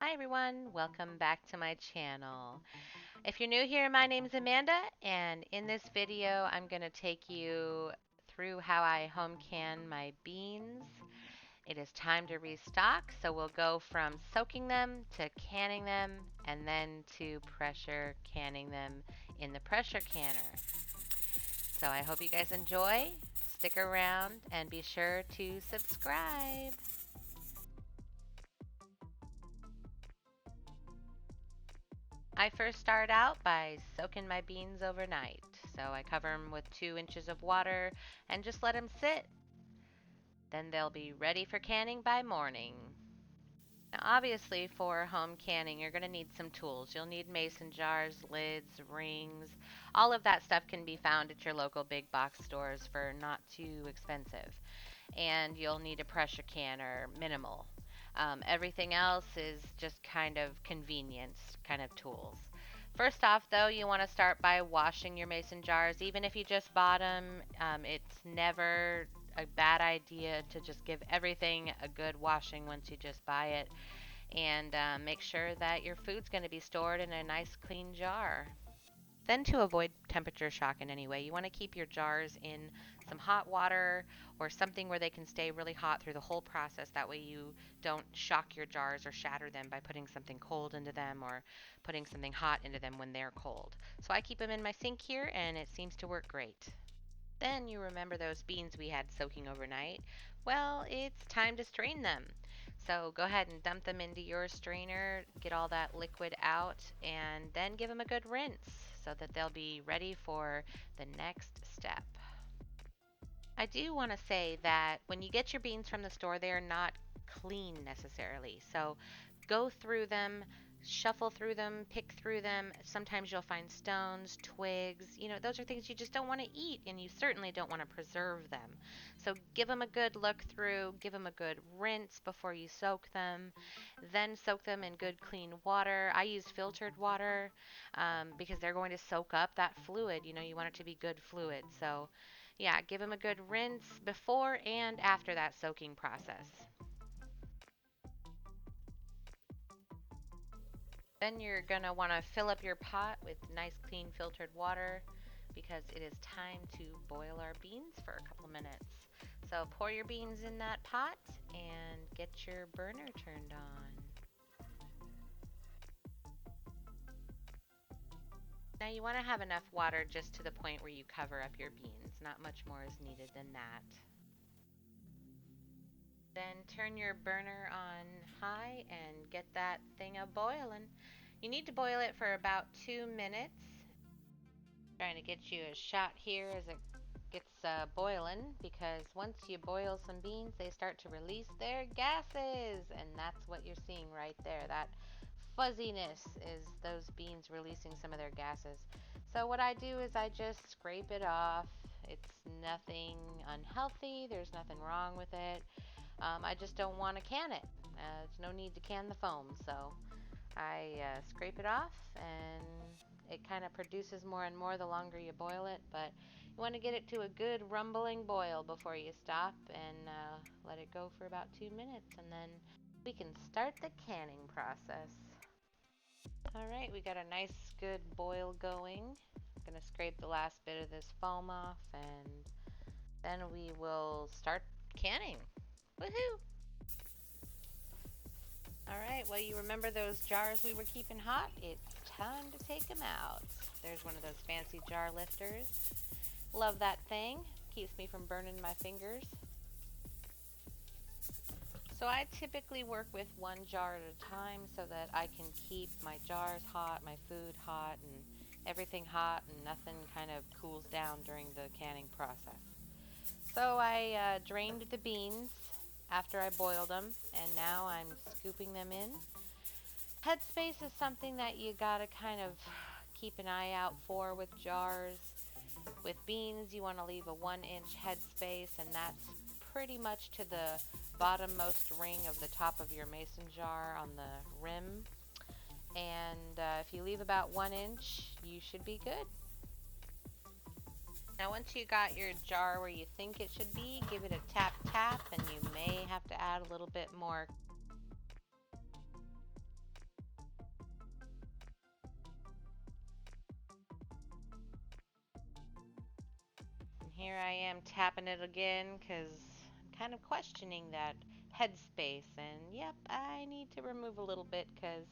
Hi everyone, welcome back to my channel. If you're new here, my name is Amanda, and in this video I'm going to take you through how I home can my beans. It is time to restock, so we'll go from soaking them to canning them and then to pressure canning them in the pressure canner. So I hope you guys enjoy, stick around, and be sure to subscribe. I first start out by soaking my beans overnight. So I cover them with 2 inches of water and just let them sit. Then they'll be ready for canning by morning. Now, obviously, for home canning, you're going to need some tools. You'll need mason jars, lids, rings. All of that stuff can be found at your local big box stores for not too expensive. And you'll need a pressure canner, minimal. Everything else is just kind of convenience kind of tools. First off, though, you want to start by washing your mason jars. Even if you just bought them, it's never a bad idea to just give everything a good washing once you just buy it. And make sure that your food's going to be stored in a nice clean jar. Then, to avoid temperature shock in any way, you want to keep your jars in some hot water or something where they can stay really hot through the whole process. That way, you don't shock your jars or shatter them by putting something cold into them or putting something hot into them when they're cold. So, I keep them in my sink here and it seems to work great. Then you remember those beans we had soaking overnight? Well, it's time to strain them. So go ahead and dump them into your strainer, get all that liquid out, and then give them a good rinse so that they'll be ready for the next step. I do want to say that when you get your beans from the store, they are not clean necessarily. So go through them, shuffle through them, pick through them. Sometimes you'll find stones, twigs. Those are things you just don't want to eat, and you certainly don't want to preserve them. So give them a good look through, give them a good rinse before you soak them. Then soak them in good clean water. I use filtered water because they're going to soak up that fluid. You want it to be good fluid. So yeah, give them a good rinse before and after that soaking process. Then you're going to want to fill up your pot with nice, clean, filtered water because it is time to boil our beans for a couple minutes. So pour your beans in that pot and get your burner turned on. Now you want to have enough water just to the point where you cover up your beans. Not much more is needed than that. Then turn your burner on high and get that thing a boiling. You need to boil it for about 2 minutes. Trying to get you a shot here as it gets boiling because once you boil some beans, they start to release their gases, and that's what you're seeing right there. That fuzziness is those beans releasing some of their gases. So what I do is I just scrape it off. It's nothing unhealthy. There's nothing wrong with it. I just don't want to can it. There's no need to can the foam, so I scrape it off, and it kind of produces more and more the longer you boil it, but you want to get it to a good rumbling boil before you stop and let it go for about 2 minutes, and then we can start the canning process. All right, we got a nice good boil going. I'm going to scrape the last bit of this foam off, and then we will start canning. Woohoo! All right, well, you remember those jars we were keeping hot? It's time to take them out. There's one of those fancy jar lifters. Love that thing. Keeps me from burning my fingers. So I typically work with one jar at a time so that I can keep my jars hot, my food hot, and everything hot, and nothing kind of cools down during the canning process. So I drained the beans after I boiled them, and now I'm scooping them in. Headspace is something that you gotta kind of keep an eye out for with jars. With beans, you want to leave a 1 inch headspace, and that's pretty much to the bottommost ring of the top of your mason jar on the rim. And if you leave about 1 inch, you should be good. Now, once you got your jar where you think it should be, give it a tap tap, and you may have to add a little bit more. Here I am tapping it again because I'm kind of questioning that headspace. And yep, I need to remove a little bit because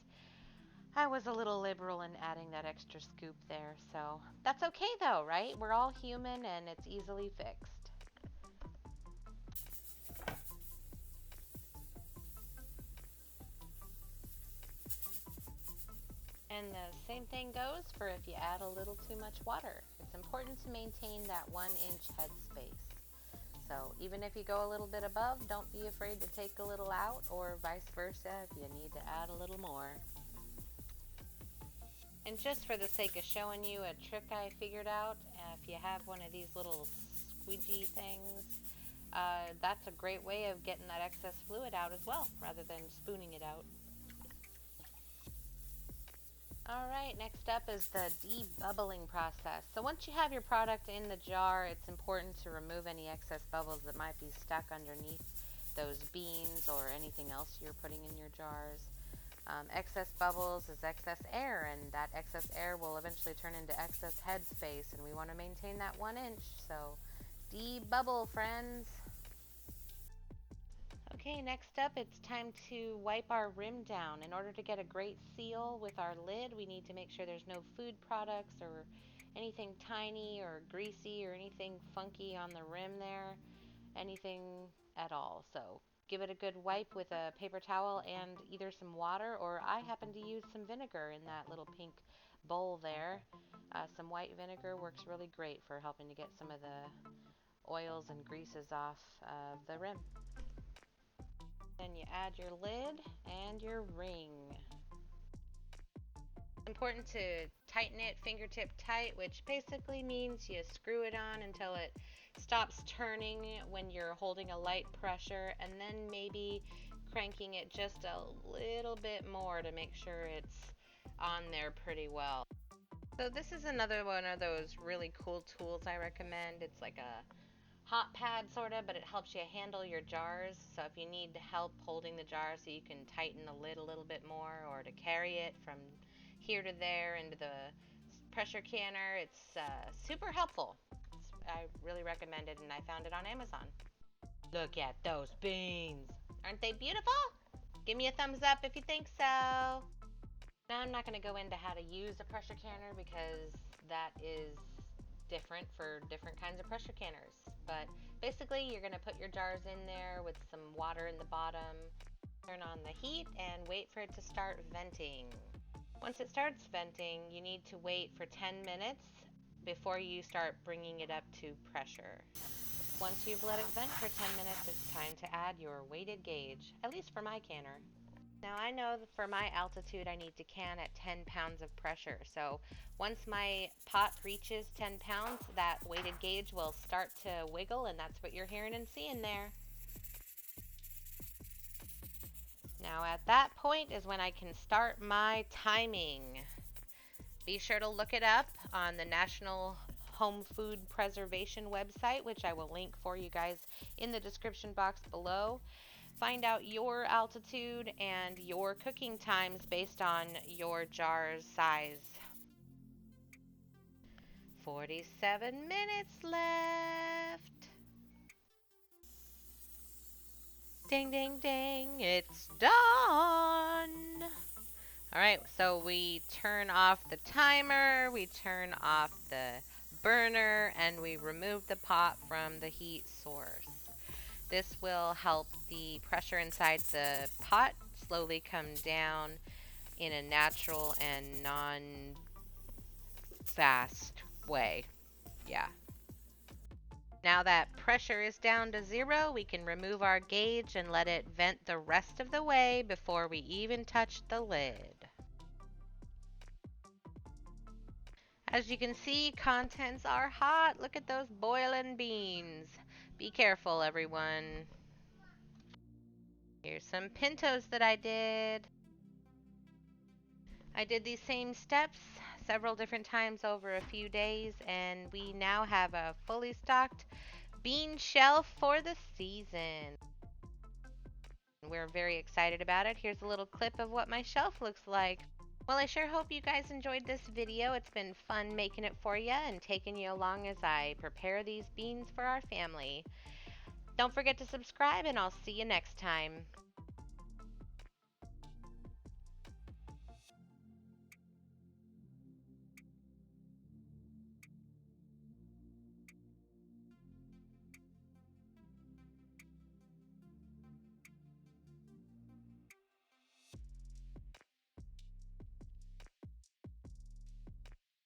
I was a little liberal in adding that extra scoop there. So that's okay though, right? We're all human and it's easily fixed. And the same thing goes for if you add a little too much water. It's important to maintain that 1 inch headspace. So even if you go a little bit above, don't be afraid to take a little out, or vice versa if you need to add a little more. And just for the sake of showing you a trick I figured out, if you have one of these little squeegee things, that's a great way of getting that excess fluid out as well, rather than spooning it out. Alright, next up is the debubbling process. So once you have your product in the jar, it's important to remove any excess bubbles that might be stuck underneath those beans or anything else you're putting in your jars. Excess bubbles is excess air, and that excess air will eventually turn into excess headspace, and we want to maintain that 1 inch. So debubble, friends. Okay, next up, it's time to wipe our rim down. In order to get a great seal with our lid, we need to make sure there's no food products or anything tiny or greasy or anything funky on the rim there, anything at all. So give it a good wipe with a paper towel and either some water, or I happen to use some vinegar in that little pink bowl there. Some white vinegar works really great for helping to get some of the oils and greases off of the rim. Then you add your lid and your ring. It's important to tighten it fingertip tight, which basically means you screw it on until it stops turning when you're holding a light pressure, and then maybe cranking it just a little bit more to make sure it's on there pretty well. So this is another one of those really cool tools I recommend. It's like a hot pad sort of, but it helps you handle your jars. So if you need help holding the jar so you can tighten the lid a little bit more, or to carry it from here to there into the pressure canner, it's super helpful. I really recommend it, and I found it on Amazon. Look at those beans. Aren't they beautiful? Give me a thumbs up if you think so. Now I'm not going to go into how to use a pressure canner because that is different for different kinds of pressure canners. But basically, you're going to put your jars in there with some water in the bottom, turn on the heat, and wait for it to start venting. Once it starts venting, you need to wait for 10 minutes before you start bringing it up to pressure. Once you've let it vent for 10 minutes, it's time to add your weighted gauge, at least for my canner. Now I know that for my altitude I need to can at 10 pounds of pressure. So once my pot reaches 10 pounds, that weighted gauge will start to wiggle, and that's what you're hearing and seeing there. Now at that point is when I can start my timing. Be sure to look it up on the National Home Food Preservation website, which I will link for you guys in the description box below. Find out your altitude and your cooking times based on your jar's size. 47 minutes left. Ding, ding, ding, it's done. Alright, so we turn off the timer, we turn off the burner, and we remove the pot from the heat source. This will help the pressure inside the pot slowly come down in a natural and non-fast way. Yeah. Now that pressure is down to 0, we can remove our gauge and let it vent the rest of the way before we even touch the lid. As you can see, contents are hot. Look at those boiling beans. Be careful, everyone. Here's some pintos that I did. I did these same steps several different times over a few days, and we now have a fully stocked bean shelf for the season. We're very excited about it. Here's a little clip of what my shelf looks like. Well, I sure hope you guys enjoyed this video. It's been fun making it for you and taking you along as I prepare these beans for our family. Don't forget to subscribe, and I'll see you next time.